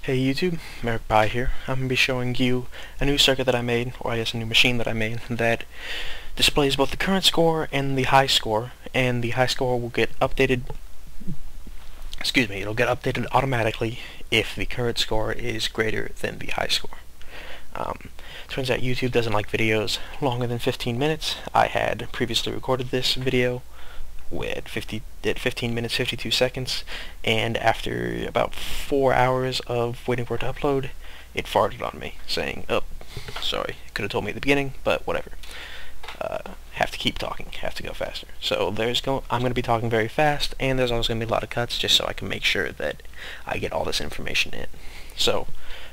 Hey YouTube, Merrick Pie here. I'm going to be showing you a new circuit that I made, or I guess a new machine that I made, that displays both the current score and the high score, and the high score will get updated, it'll get updated automatically if the current score is greater than the high score. Turns out YouTube doesn't like videos longer than 15 minutes. I had previously recorded this video at 15 minutes 52 seconds, and after about 4 hours of waiting for it to upload, it farted on me saying, "Oh, sorry, could have told me at the beginning, but whatever. Have to keep talking, have to go faster." So I'm going to be talking very fast, and there's also going to be a lot of cuts just so I can make sure that I get all this information in. So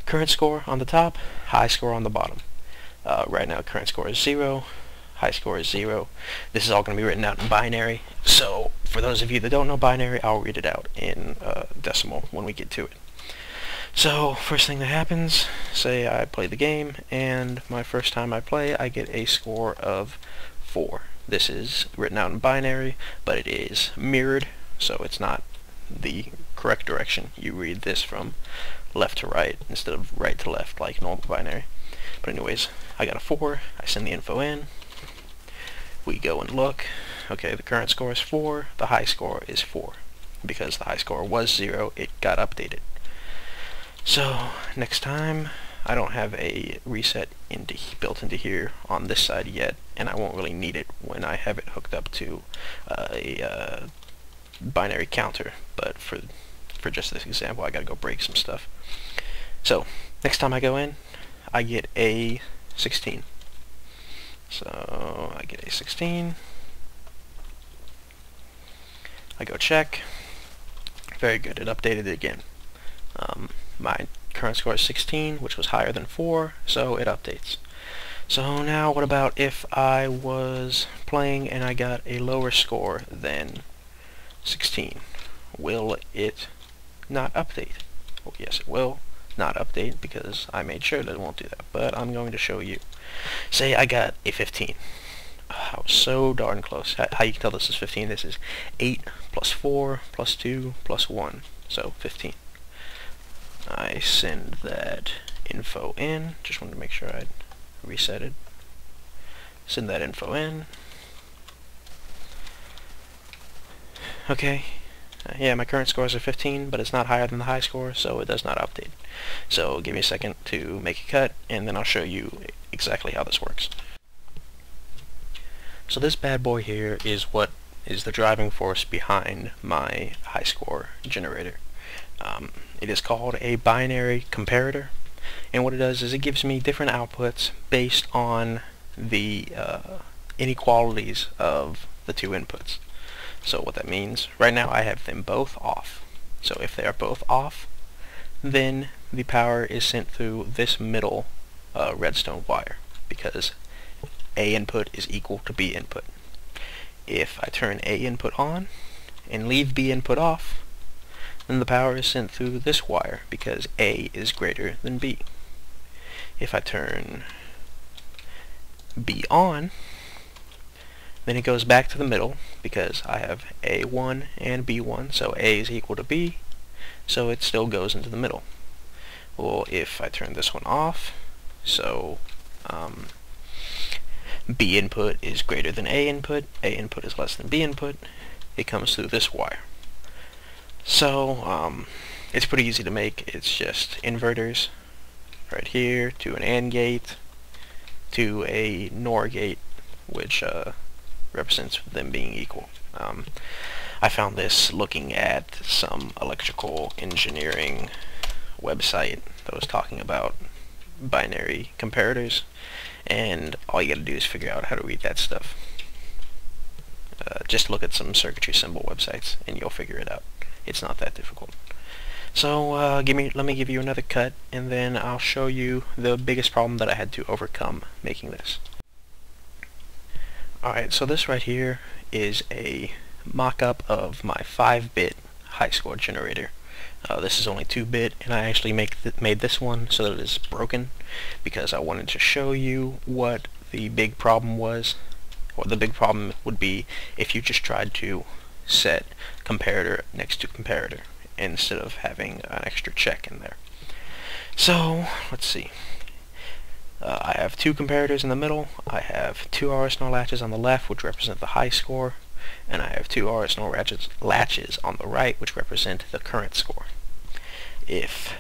current score on the top, high score on the bottom. Right now current score is 0, high score is 0. This is all going to be written out in binary, so for those of you that don't know binary, I'll read it out in decimal when we get to it. So first thing that happens, say I play the game, and my first time I play I get a score of 4. This is written out in binary, but it is mirrored, so it's not the correct direction. You read this from left to right instead of right to left like normal binary. But anyways, I got a 4, I send the info in, we go and look. Okay, the current score is 4, the high score is 4. Because the high score was 0, it got updated. So next time, I don't have a reset built into here on this side yet, and I won't really need it when I have it hooked up to a binary counter, but for just this example I gotta go break some stuff. So next time I go in, I get a 16. So I get a 16, I go check, very good, it updated it again. My current score is 16, which was higher than 4, so it updates. So now what about if I was playing and I got a lower score than 16? Will it not update? Oh, yes, it will not update because I made sure that it won't do that, but I'm going to show you. Say I got a 15. I was so darn close. How you can tell this is 15? This is 8 plus 4 plus 2 plus 1, so 15. I send that info in. Just wanted to make sure I'd reset it. Send that info in. Okay. Yeah, my current scores are 15, but it's not higher than the high score, so it does not update. So give me a second to make a cut, and then I'll show you exactly how this works. So this bad boy here is what is the driving force behind my high score generator. It is called a binary comparator, and what it does is it gives me different outputs based on the inequalities of the two inputs. So what that means, right now I have them both off. So if they are both off, then the power is sent through this middle redstone wire, because A input is equal to B input. If I turn A input on and leave B input off, then the power is sent through this wire, because A is greater than B. If I turn B on, then it goes back to the middle, because I have A1 and B1, so A is equal to B, so it still goes into the middle. Well, if I turn this one off, so B input is greater than A input is less than B input, it comes through this wire. So it's pretty easy to make. It's just inverters right here to an AND gate to a NOR gate, which represents them being equal. I found this looking at some electrical engineering website that was talking about binary comparators, and all you gotta do is figure out how to read that stuff. Just look at some circuitry symbol websites and you'll figure it out. It's not that difficult. So let me give you another cut, and then I'll show you the biggest problem that I had to overcome making this. Alright, so this right here is a mock-up of my 5-bit high score generator. This is only 2-bit, and I actually made this one so that it is broken, because I wanted to show you what the big problem was. What the big problem would be if you just tried to set comparator next to comparator instead of having an extra check in there. So, let's see. I have two comparators in the middle. I have two RS-NOR latches on the left, which represent the high score, and I have two RS-NOR latches on the right, which represent the current score. If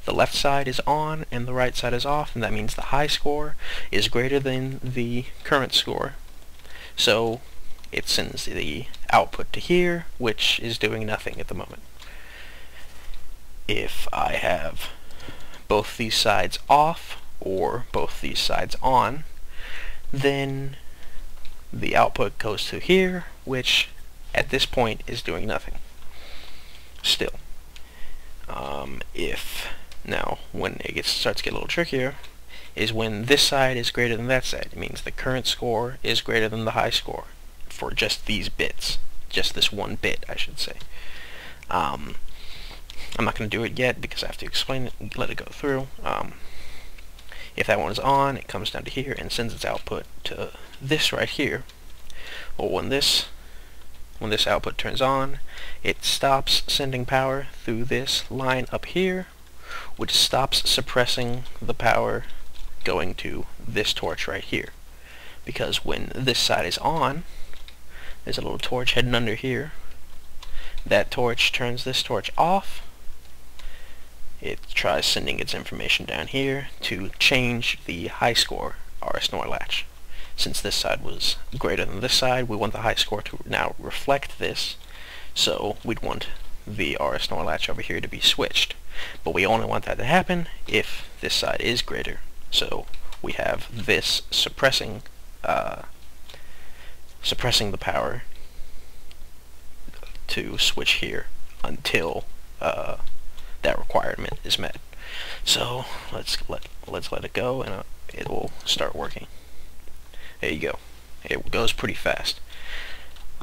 the left side is on and the right side is off, and that means the high score is greater than the current score. So it sends the output to here, which is doing nothing at the moment. If I have both these sides off or both these sides on, then the output goes to here, which at this point is doing nothing still. Now when it starts to get a little trickier is when this side is greater than that side. It means the current score is greater than the high score for just these bits, just this one bit, I should say. I'm not going to do it yet because I have to explain it and let it go through. If that one is on, it comes down to here and sends its output to this right here. Well, when this output turns on, it stops sending power through this line up here, which stops suppressing the power going to this torch right here. Because when this side is on, there's a little torch heading under here. That torch turns this torch off. It tries sending its information down here to change the high score RS-NOR latch. Since this side was greater than this side, we want the high score to now reflect this, so we'd want the RS-NOR latch over here to be switched. But we only want that to happen if this side is greater. So we have this suppressing the power to switch here until that requirement is met. So let's let it go, and it will start working. There you go. It goes pretty fast.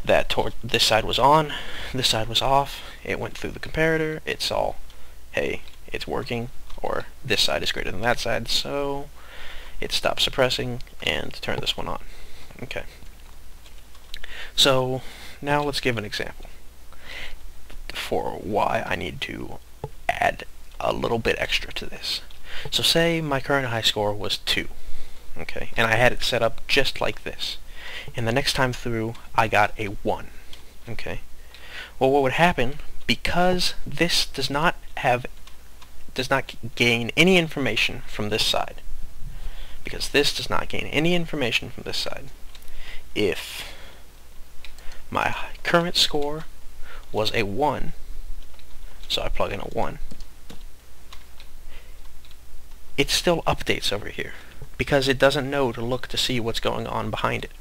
This side was on, this side was off. It went through the comparator. It saw, hey, it's working, or this side is greater than that side, so it stopped suppressing and turned this one on. Okay. So now let's give an example for why I need to add a little bit extra to this. So say my current high score was 2, okay, and I had it set up just like this, and the next time through I got a 1, okay. Well, what would happen, because this does not gain any information from this side, if my current score was a 1, so I plug in a 1, it still updates over here because it doesn't know to look to see what's going on behind it.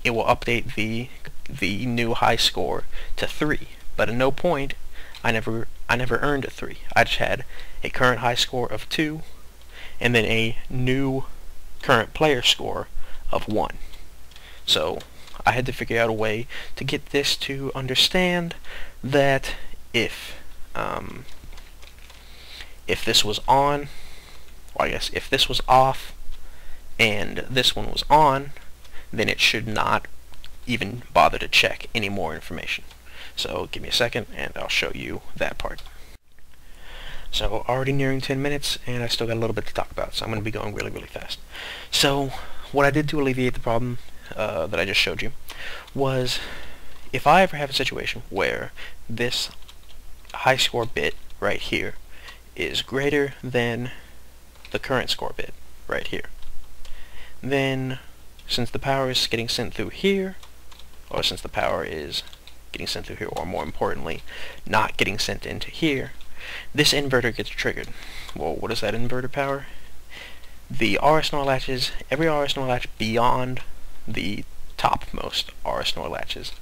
It will update the new high score to 3, but at no point I never earned a 3. I just had a current high score of 2 and then a new current player score of 1. So I had to figure out a way to get this to understand that if this was on, or I guess if this was off and this one was on, then it should not even bother to check any more information. So give me a second and I'll show you that part. So already nearing 10 minutes and I still got a little bit to talk about, so I'm going to be going really fast. So what I did to alleviate the problem that I just showed you was, if I ever have a situation where this high score bit right here is greater than the current score bit right here, then since the power is getting sent through here, or since the power is getting sent through here, or more importantly, not getting sent into here, this inverter gets triggered. Well, what is that inverter power? The RS-NOR latches, every RS-NOR latch beyond the topmost RS-NOR latches,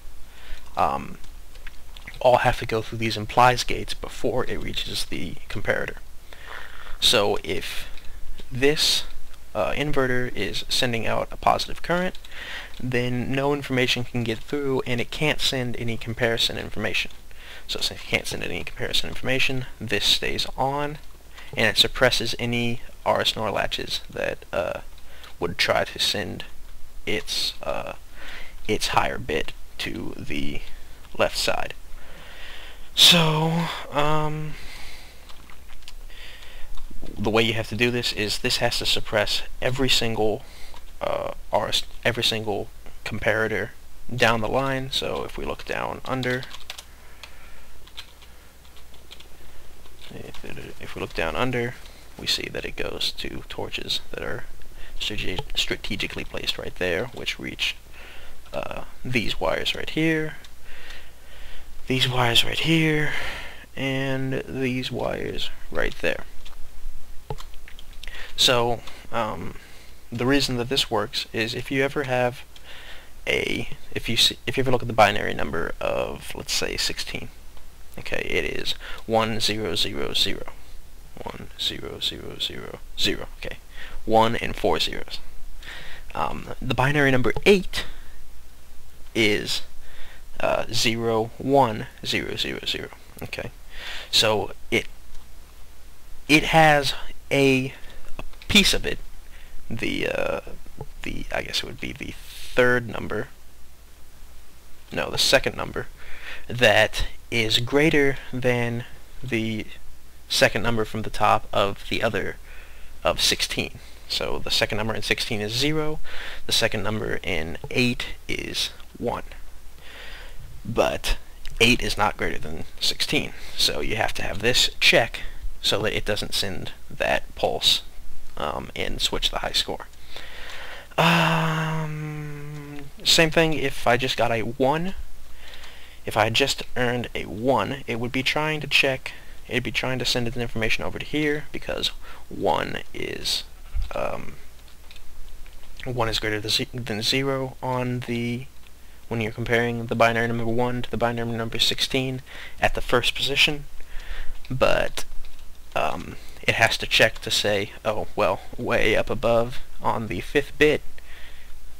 all have to go through these implies gates before it reaches the comparator. So if this inverter is sending out a positive current, then no information can get through and it can't send any comparison information. So since it can't send any comparison information, this stays on and it suppresses any RS-NOR latches that would try to send its higher bit to the left side. So the way you have to do this is this has to suppress every single every single comparator down the line. So if we look down under, if we look down under, we see that it goes to torches that are strategically placed right there, which reach these wires right here, these wires right here, and these wires right there. So the reason that this works is if you ever have if you ever look at the binary number of, let's say, 16. Okay, it is 1 0 0 0 1 0 0 0 0. Okay, 1 and 4 zeros. The binary number 8 is 0 1 0 0 0. Okay, so it has a piece of it, the I guess it would be the third number, no, the second number, that is greater than the second number from the top of the other of 16. So the second number in 16 is 0, the second number in 8 is 1. But 8 is not greater than 16, so you have to have this check so that it doesn't send that pulse and switch the high score. Same thing if I just got a 1. If I had just earned a 1, it would be trying to check, it'd be trying to send the information over to here, because 1 is greater than 0 on the, when you're comparing the binary number 1 to the binary number 16 at the first position, but it has to check to say, oh, well, way up above on the 5th bit,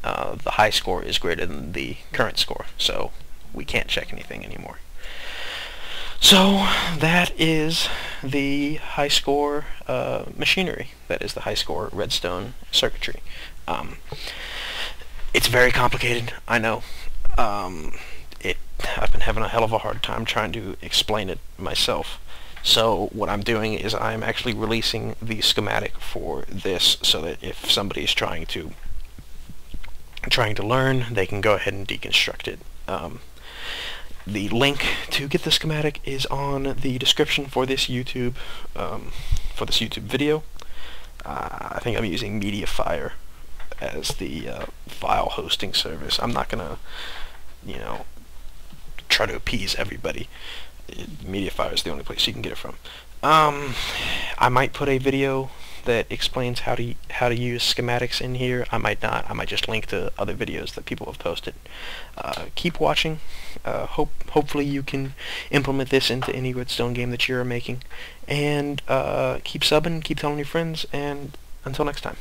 the high score is greater than the current score, so we can't check anything anymore. So that is the high score machinery. That is the high score redstone circuitry. It's very complicated, I know. I've been having a hell of a hard time trying to explain it myself. So what I'm doing is I'm actually releasing the schematic for this, so that if somebody's trying to learn, they can go ahead and deconstruct it. The link to get the schematic is on the description for this YouTube video. I think I'm using MediaFire as the file hosting service. I'm not gonna, try to appease everybody. MediaFire is the only place you can get it from. I might put a video that explains how to use schematics in here. I might not. I might just link to other videos that people have posted. Keep watching. Hopefully you can implement this into any Redstone game that you're making. And keep subbing, keep telling your friends, and until next time.